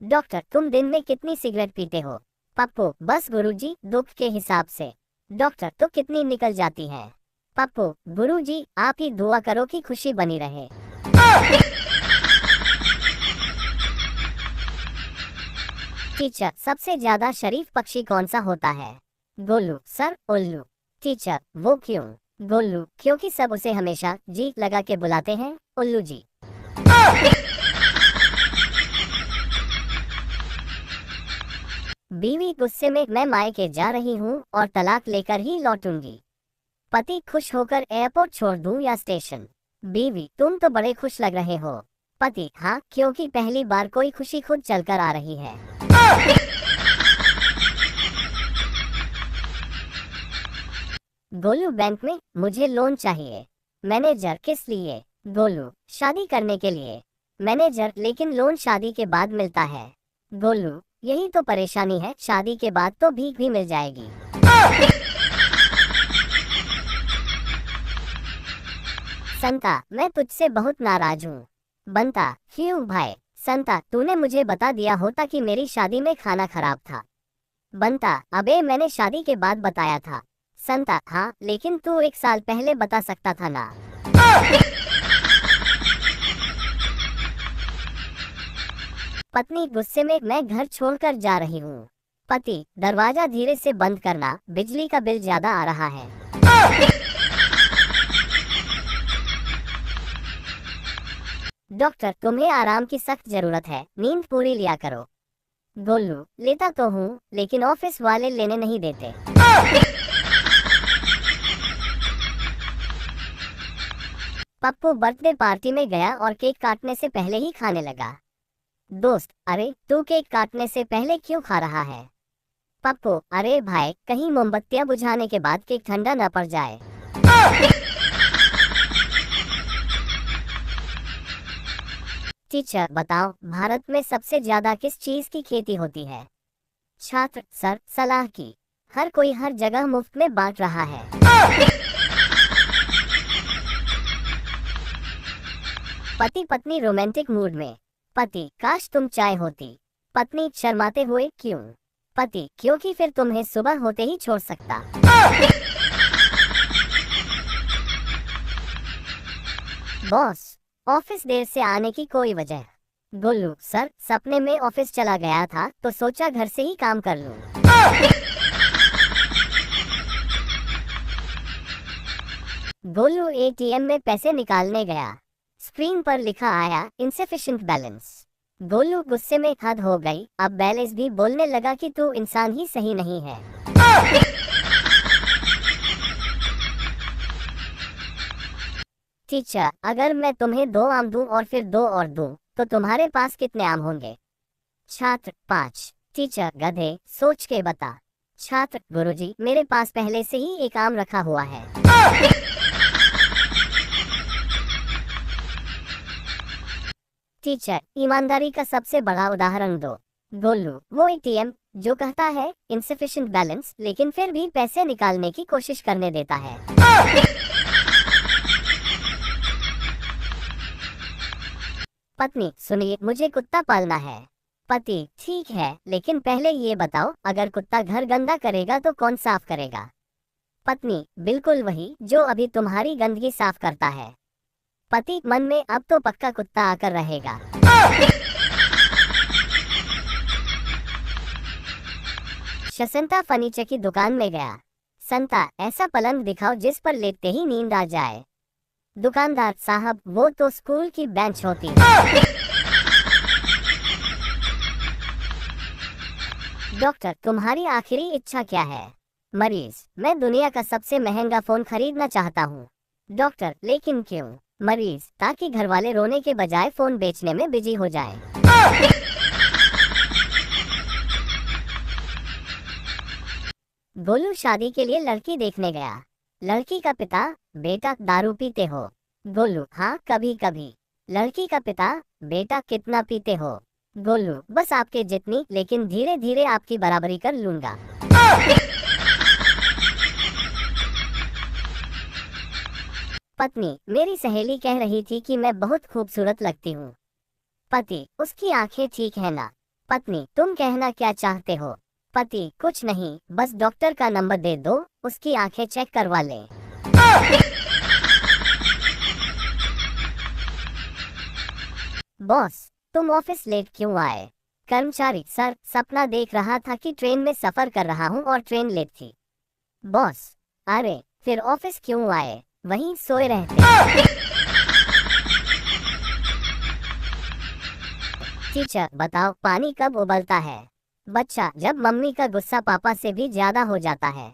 Doctor, तुम दिन में कितनी सिगरेट पीते हो? पप्पू, बस गुरुजी, दुख के हिसाब से। डॉक्टर, तो कितनी निकल जाती है? पप्पू, गुरुजी, आप ही दुआ करो कि खुशी बनी रहे। टीचर, सबसे ज्यादा शरीफ पक्षी कौन सा होता है? गोलू, सर, उल्लू। टीचर, वो क्यों? गोलू, क्योंकि सब उसे हमेशा जी लगा के बुलाते हैं, उल्लू जी। बीवी गुस्से में, मैं मायके जा रही हूँ और तलाक लेकर ही लौटूंगी। पति, खुश होकर एयरपोर्ट छोड़ दूं या स्टेशन? बीवी, तुम तो बड़े खुश लग रहे हो। पति, हाँ, क्योंकि पहली बार कोई खुशी खुद चलकर आ रही है। गोलू, बैंक में, मुझे लोन चाहिए। मैनेजर, किस लिए? गोलू, शादी करने के लिए। मैनेजर, लेकिन लोन शादी के बाद मिलता है। गोलू, यही तो परेशानी है, शादी के बाद तो भीख भी मिल जाएगी। संता, मैं तुझसे बहुत नाराज हूँ। बंता, क्यों भाई? संता, तूने मुझे बता दिया होता कि मेरी शादी में खाना खराब था। बंता, अबे मैंने शादी के बाद बताया था। संता, हाँ, लेकिन तू 1 साल पहले बता सकता था ना। पत्नी गुस्से में, मैं घर छोड़कर जा रही हूँ। पति, दरवाजा धीरे से बंद करना, बिजली का बिल ज्यादा आ रहा है। डॉक्टर, तुम्हें आराम की सख्त जरूरत है, नींद पूरी लिया करो। गोलू, लेता तो हूँ, लेकिन ऑफिस वाले लेने नहीं देते। पप्पू बर्थडे पार्टी में गया और केक काटने से पहले ही खाने लगा। दोस्त, अरे तू केक काटने से पहले क्यों खा रहा है? पप्पू, अरे भाई, कहीं मोमबत्तियां बुझाने के बाद केक ठंडा न पड़ जाए। टीचर, बताओ, भारत में सबसे ज्यादा किस चीज की खेती होती है? छात्र, सर, सलाह की। हर कोई हर जगह मुफ्त में बांट रहा है। पति पत्नी रोमांटिक मूड में। पति, काश तुम चाय होती। पत्नी शर्माते हुए, क्यों? पति, क्योंकि फिर तुम्हें सुबह होते ही छोड़ सकता। बॉस, ऑफिस देर से आने की कोई वजह? गोलू, सर, सपने में ऑफिस चला गया था तो सोचा घर से ही काम कर लूं। गोलू एटीएम में पैसे निकालने गया। स्क्रीन पर लिखा आया, इनसफिशिएंट बैलेंस। गोलू गुस्से में, हद हो गई, अब बैलेंस भी बोलने लगा कि तू इंसान ही सही नहीं है। टीचर, अगर मैं तुम्हें 2 आम दूं और फिर 2 और दूं, तो तुम्हारे पास कितने आम होंगे? छात्र, 5। टीचर, गधे, सोच के बता। छात्र, गुरुजी, मेरे पास पहले से ही 1 आम रखा हुआ है। टीचर, ईमानदारी का सबसे बड़ा उदाहरण दो। गोलू, वो एटीएम जो कहता है इनसफिशिएंट बैलेंस, लेकिन फिर भी पैसे निकालने की कोशिश करने देता है। पत्नी, सुनिए, मुझे कुत्ता पालना है। पति, ठीक है, लेकिन पहले ये बताओ, अगर कुत्ता घर गंदा करेगा तो कौन साफ करेगा? पत्नी, बिल्कुल वही जो अभी तुम्हारी गंदगी साफ करता है। पति मन में, अब तो पक्का कुत्ता आकर रहेगा। शसंता फर्नीचर की दुकान में गया। संता, ऐसा पलंग दिखाओ जिस पर लेटते ही नींद आ जाए। दुकानदार, साहब, वो तो स्कूल की बेंच होती है। डॉक्टर, तुम्हारी आखिरी इच्छा क्या है? मरीज, मैं दुनिया का सबसे महंगा फोन खरीदना चाहता हूँ। डॉक्टर, लेकिन क्यों? मरीज, ताकि घर वाले रोने के बजाय फोन बेचने में बिजी हो जाए। गोलू शादी के लिए लड़की देखने गया। लड़की का पिता, बेटा, दारू पीते हो? गोलू, हाँ, कभी कभी। लड़की का पिता, बेटा, कितना पीते हो? गोलू, बस आपके जितनी, लेकिन धीरे धीरे आपकी बराबरी कर लूंगा। पत्नी, मेरी सहेली कह रही थी कि मैं बहुत खूबसूरत लगती हूँ। पति, उसकी आंखें ठीक है ना? पत्नी, तुम कहना क्या चाहते हो? पति, कुछ नहीं, बस डॉक्टर का नंबर दे दो, उसकी आंखें चेक करवा ले। बॉस, तुम ऑफिस लेट क्यों आए? कर्मचारी, सर, सपना देख रहा था कि ट्रेन में सफर कर रहा हूँ और ट्रेन लेट थी। बॉस, अरे फिर ऑफिस क्यों आए? वहीं सोए रहते। टीचर, बताओ पानी कब उबलता है? बच्चा, जब मम्मी का गुस्सा पापा से भी ज्यादा हो जाता है।